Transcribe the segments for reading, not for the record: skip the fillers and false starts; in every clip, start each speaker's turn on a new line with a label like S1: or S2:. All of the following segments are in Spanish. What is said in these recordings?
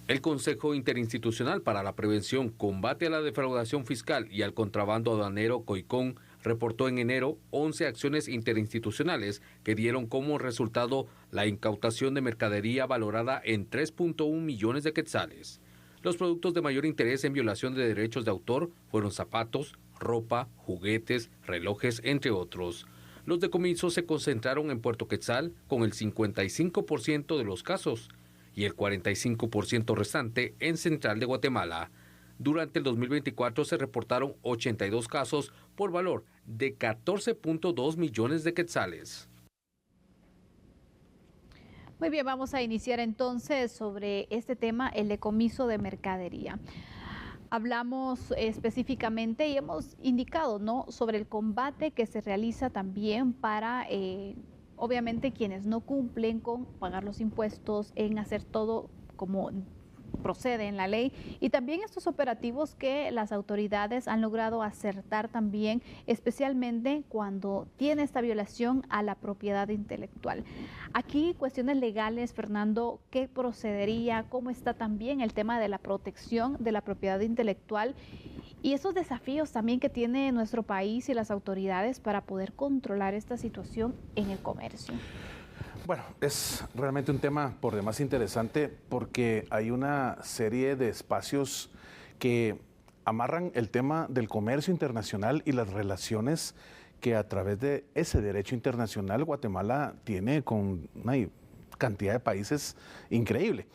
S1: El Consejo Interinstitucional para la Prevención, Combate a la Defraudación Fiscal y al Contrabando Aduanero, COICON, reportó en enero 11 acciones interinstitucionales que dieron como resultado la incautación de mercadería valorada en 3.1 millones de quetzales. Los productos de mayor interés en violación de derechos de autor fueron zapatos, ropa, juguetes, relojes, entre otros. Los decomisos se concentraron en Puerto Quetzal con el 55% de los casos y el 45% restante en Central de Guatemala. Durante el 2024 se reportaron 82 casos por valor de 14.2 millones de quetzales.
S2: Muy bien, vamos a iniciar entonces sobre este tema, el decomiso de mercadería. Hablamos específicamente y hemos indicado, ¿no?, sobre el combate que se realiza también para, obviamente, quienes no cumplen con pagar los impuestos, en hacer todo como procede en la ley, y también estos operativos que las autoridades han logrado acertar también, especialmente cuando tiene esta violación a la propiedad intelectual. Aquí cuestiones legales, Fernando, ¿qué procedería? ¿Cómo está también el tema de la protección de la propiedad intelectual? Y esos desafíos también que tiene nuestro país y las autoridades para poder controlar esta situación en el comercio.
S3: Bueno, es realmente un tema por demás interesante porque hay una serie de espacios que amarran el tema del comercio internacional y las relaciones que a través de ese derecho internacional Guatemala tiene con una cantidad de países increíble.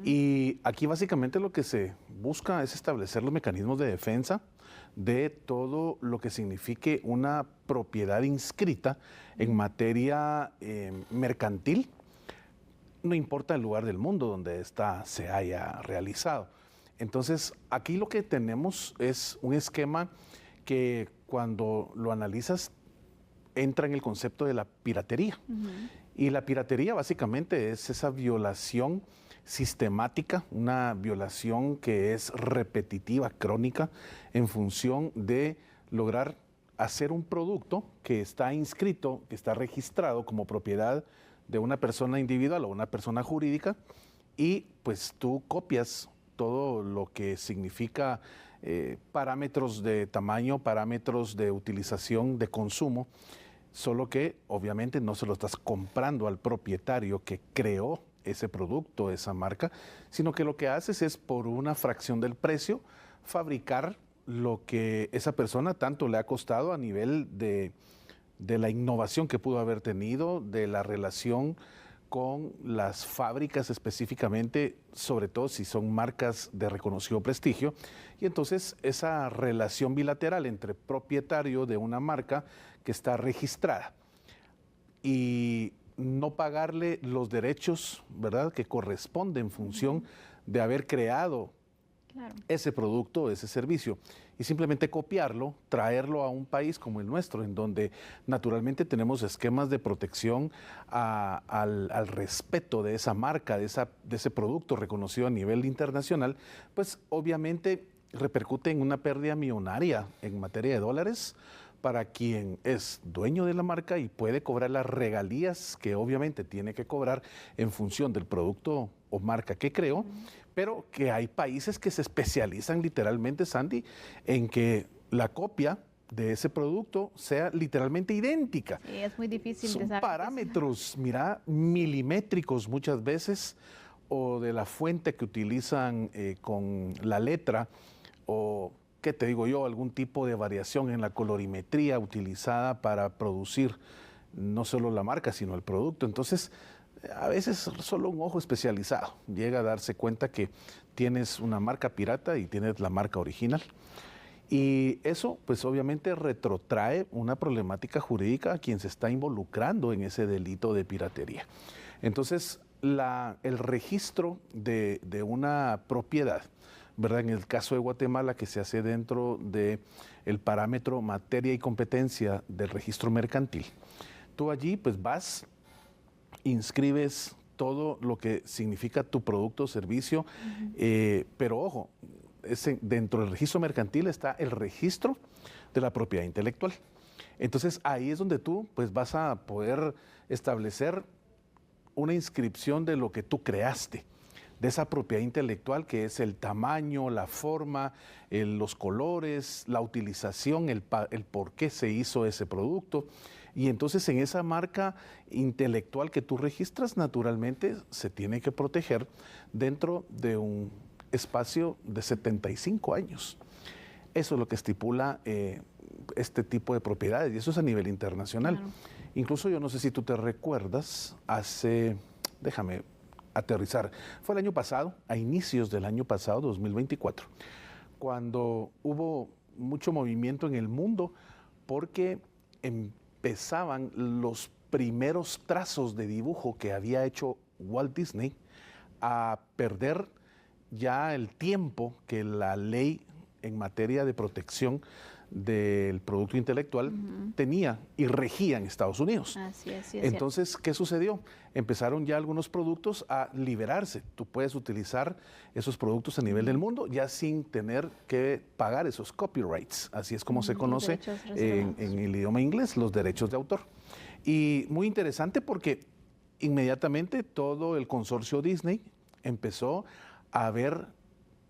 S3: Y aquí básicamente lo que se busca es establecer los mecanismos de defensa de todo lo que signifique una propiedad inscrita en materia mercantil, no importa el lugar del mundo donde ésta se haya realizado. Entonces, aquí lo que tenemos es un esquema que cuando lo analizas entra en el concepto de la piratería. Y la piratería básicamente es esa violación sistemática, una violación que es repetitiva, crónica, en función de lograr hacer un producto que está inscrito, que está registrado como propiedad de una persona individual o una persona jurídica, y pues tú copias todo lo que significa parámetros de tamaño, parámetros de utilización, de consumo, solo que obviamente no se lo estás comprando al propietario que creó ese producto, esa marca, sino que lo que haces es por una fracción del precio fabricar lo que esa persona tanto le ha costado a nivel de la innovación que pudo haber tenido, de la relación con las fábricas específicamente, sobre todo si son marcas de reconocido prestigio. Y entonces esa relación bilateral entre propietario de una marca que está registrada y no pagarle los derechos, ¿verdad?, que corresponde en función de haber creado ese producto, ese servicio, y simplemente copiarlo, traerlo a un país como el nuestro, en donde naturalmente tenemos esquemas de protección al respeto de esa marca, de ese producto reconocido a nivel internacional, pues obviamente repercute en una pérdida millonaria en materia de dólares para quien es dueño de la marca y puede cobrar las regalías que obviamente tiene que cobrar en función del producto o marca que creó, pero que hay países que se especializan literalmente, Sandy, en que la copia de ese producto sea literalmente idéntica.
S2: Sí, es muy difícil de
S3: Son
S2: saber.
S3: parámetros, mira, milimétricos muchas veces, o de la fuente que utilizan con la letra, o ¿qué te digo yo? Algún tipo de variación en la colorimetría utilizada para producir no solo la marca, sino el producto. Entonces, a veces solo un ojo especializado llega a darse cuenta que tienes una marca pirata y tienes la marca original. Y eso, pues obviamente retrotrae una problemática jurídica a quien se está involucrando en ese delito de piratería. Entonces, el registro de una propiedad, ¿verdad?, en el caso de Guatemala, que se hace dentro del parámetro materia y competencia del registro mercantil, tú allí pues vas, inscribes todo lo que significa tu producto o servicio, pero ojo, dentro del registro mercantil está el registro de la propiedad intelectual. Entonces ahí es donde tú pues vas a poder establecer una inscripción de lo que tú creaste, de esa propiedad intelectual que es el tamaño, la forma, los colores, la utilización, el por qué se hizo ese producto. Y entonces en esa marca intelectual que tú registras, naturalmente se tiene que proteger dentro de un espacio de 75 años. Eso es lo que estipula este tipo de propiedades, y eso es a nivel internacional.
S2: Claro.
S3: Incluso yo no sé si tú te recuerdas, déjame aterrizar, fue el año pasado, a inicios del año pasado, 2024, cuando hubo mucho movimiento en el mundo porque empezaban los primeros trazos de dibujo que había hecho Walt Disney a perder ya el tiempo que la ley en materia de protección del producto intelectual tenía y regía en Estados Unidos.
S2: Así es,
S3: Entonces, ¿qué sucedió? Empezaron ya algunos productos a liberarse. Tú puedes utilizar esos productos a nivel del mundo ya sin tener que pagar esos copyrights. Así es como se conoce en el idioma inglés, los derechos de autor. Y muy interesante porque inmediatamente todo el consorcio Disney empezó a ver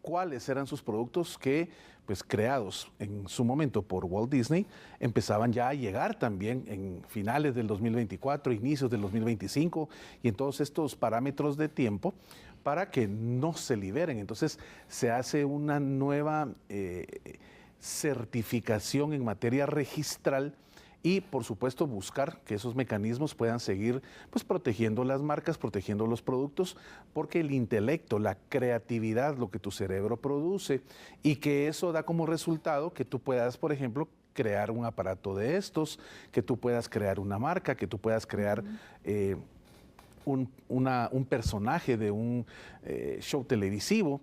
S3: cuáles eran sus productos que, pues, creados en su momento por Walt Disney, empezaban ya a llegar también en finales del 2024, inicios del 2025, y en todos estos parámetros de tiempo para que no se liberen. Entonces se hace una nueva certificación en materia registral y, por supuesto, buscar que esos mecanismos puedan seguir, pues, protegiendo las marcas, protegiendo los productos, porque el intelecto, la creatividad, lo que tu cerebro produce, y que eso da como resultado que tú puedas, por ejemplo, crear un aparato de estos, que tú puedas crear una marca, que tú puedas crear un personaje de un show televisivo.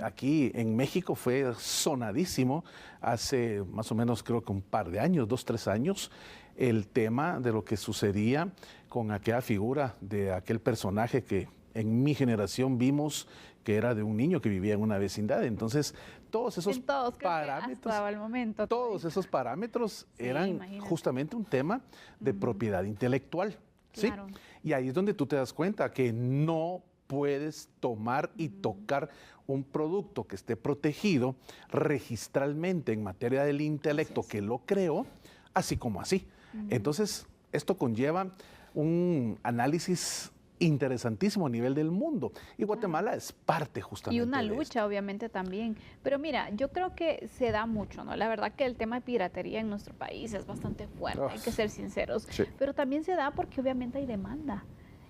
S3: Aquí en México fue sonadísimo hace más o menos, creo que un par de años, 2, 3 años, el tema de lo que sucedía con aquella figura de aquel personaje que en mi generación vimos que era de un niño que vivía en una vecindad. Entonces, todos esos parámetros,
S2: hasta el momento,
S3: todos esos parámetros eran justamente un tema de propiedad intelectual.
S2: Claro.
S3: ¿Sí? Y ahí es donde tú te das cuenta que no puedes tomar y tocar un producto que esté protegido registralmente en materia del intelecto que lo creó, así como así. Entonces, esto conlleva un análisis interesantísimo a nivel del mundo. Y Guatemala es parte justamente
S2: y una
S3: de
S2: lucha,
S3: esto.
S2: obviamente, también. Pero mira, yo creo que se da mucho, ¿no? La verdad que el tema de piratería en nuestro país es bastante fuerte, hay que ser sinceros.
S3: Sí.
S2: Pero también se da porque obviamente hay demanda.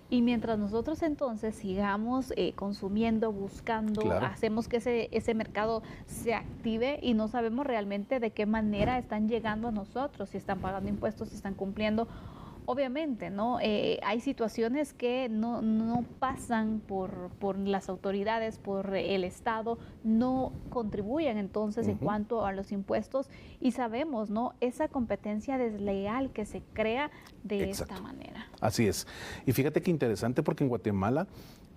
S2: Y mientras nosotros entonces sigamos consumiendo, buscando,
S3: Claro.
S2: hacemos que ese mercado se active y no sabemos realmente de qué manera están llegando a nosotros, si están pagando impuestos, si están cumpliendo. Obviamente, ¿no? Hay situaciones que no pasan por las autoridades, por el Estado, no contribuyen entonces en cuanto a los impuestos y sabemos, ¿no? Esa competencia desleal que se crea de esta manera.
S3: Así es. Y fíjate qué interesante porque en Guatemala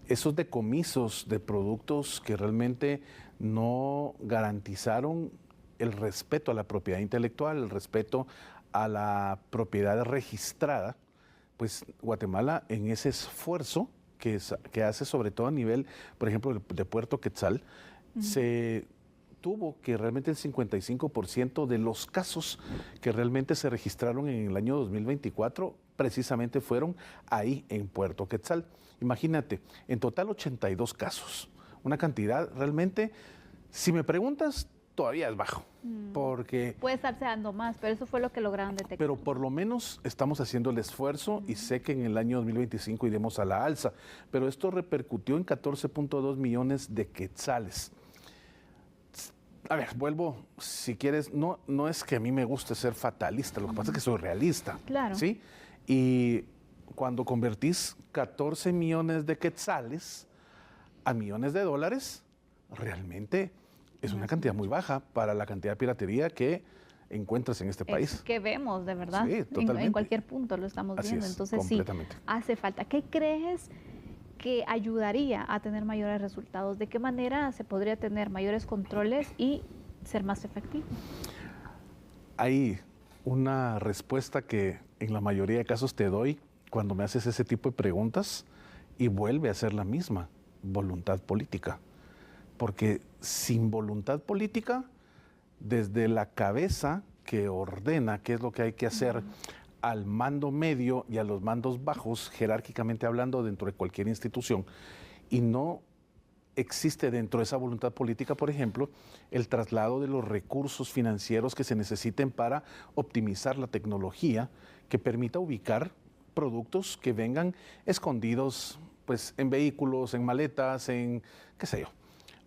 S3: esos decomisos de productos que realmente no garantizaron el respeto a la propiedad intelectual, el respeto a la propiedad registrada, pues Guatemala en ese esfuerzo que hace sobre todo a nivel, por ejemplo, de Puerto Quetzal, se tuvo que realmente el 55% de los casos que realmente se registraron en el año 2024 precisamente fueron ahí en Puerto Quetzal. Imagínate, en total 82 casos, una cantidad realmente, si me preguntas, todavía es bajo, porque...
S2: Puede estarse dando más, pero eso fue lo que lograron detectar.
S3: Pero por lo menos estamos haciendo el esfuerzo y sé que en el año 2025 iremos a la alza, pero esto repercutió en 14.2 millones de quetzales. A ver, vuelvo, si quieres, no es que a mí me guste ser fatalista, lo que pasa es que soy realista.
S2: Claro.
S3: ¿Sí? Y cuando convertís 14 millones de quetzales a millones de dólares, realmente es una cantidad muy baja para la cantidad de piratería que encuentras en este país.
S2: Es que vemos, de verdad.
S3: Sí, totalmente.
S2: En cualquier punto lo estamos
S3: Así
S2: viendo.
S3: es,
S2: Entonces
S3: completamente.
S2: sí, hace falta. ¿Qué crees que ayudaría a tener mayores resultados? ¿De qué manera se podría tener mayores controles y ser más efectivo?
S3: Hay una respuesta que en la mayoría de casos te doy cuando me haces ese tipo de preguntas y vuelve a ser la misma. voluntad política. Porque sin voluntad política, desde la cabeza que ordena qué es lo que hay que hacer al mando medio y a los mandos bajos, jerárquicamente hablando, dentro de cualquier institución, y no existe dentro de esa voluntad política, por ejemplo, el traslado de los recursos financieros que se necesiten para optimizar la tecnología que permita ubicar productos que vengan escondidos pues, en vehículos, en maletas, en qué sé yo.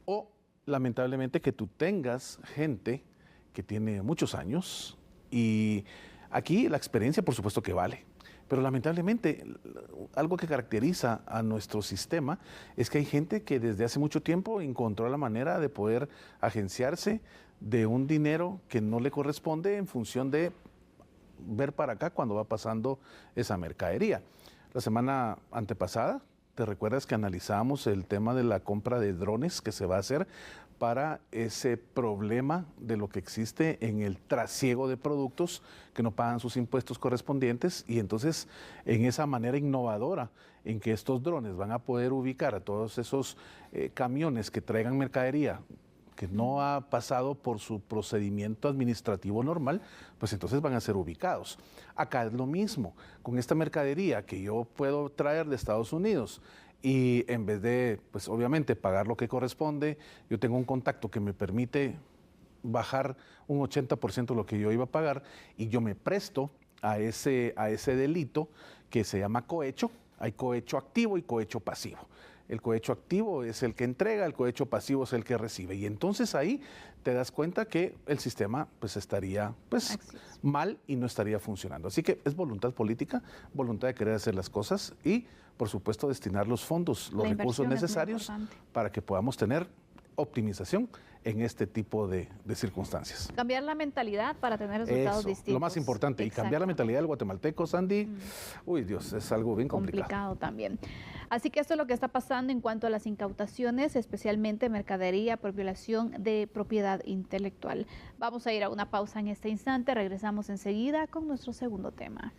S3: O lamentablemente que tú tengas gente que tiene muchos años y aquí la experiencia por supuesto que vale. Pero lamentablemente, algo que caracteriza a nuestro sistema es que hay gente que desde hace mucho tiempo encontró la manera de poder agenciarse de un dinero que no le corresponde en función de ver para acá cuando va pasando esa mercadería. La semana antepasada, ¿te recuerdas que analizamos el tema de la compra de drones que se va a hacer para ese problema de lo que existe en el trasiego de productos que no pagan sus impuestos correspondientes? Y entonces, en esa manera innovadora en que estos drones van a poder ubicar a todos esos camiones que traigan mercadería que no ha pasado por su procedimiento administrativo normal, pues entonces van a ser ubicados. Acá es lo mismo, con esta mercadería que yo puedo traer de Estados Unidos y en vez de, pues obviamente, pagar lo que corresponde, yo tengo un contacto que me permite bajar un 80% de lo que yo iba a pagar y yo me presto a ese delito que se llama cohecho. Hay cohecho activo y cohecho pasivo. El cohecho activo es el que entrega, el cohecho pasivo es el que recibe. Y entonces ahí te das cuenta que el sistema pues estaría mal y no estaría funcionando. Así que es voluntad política, voluntad de querer hacer las cosas y, por supuesto, destinar los fondos, los recursos necesarios para que podamos tener optimización en este tipo de circunstancias.
S2: Cambiar la mentalidad para tener resultados distintos.
S3: Lo más importante. Y cambiar la mentalidad del guatemalteco, Sandy, uy Dios, es algo bien complicado.
S2: Complicado también. Así que esto es lo que está pasando en cuanto a las incautaciones, especialmente mercadería por violación de propiedad intelectual. Vamos a ir a una pausa en este instante, regresamos enseguida con nuestro segundo tema.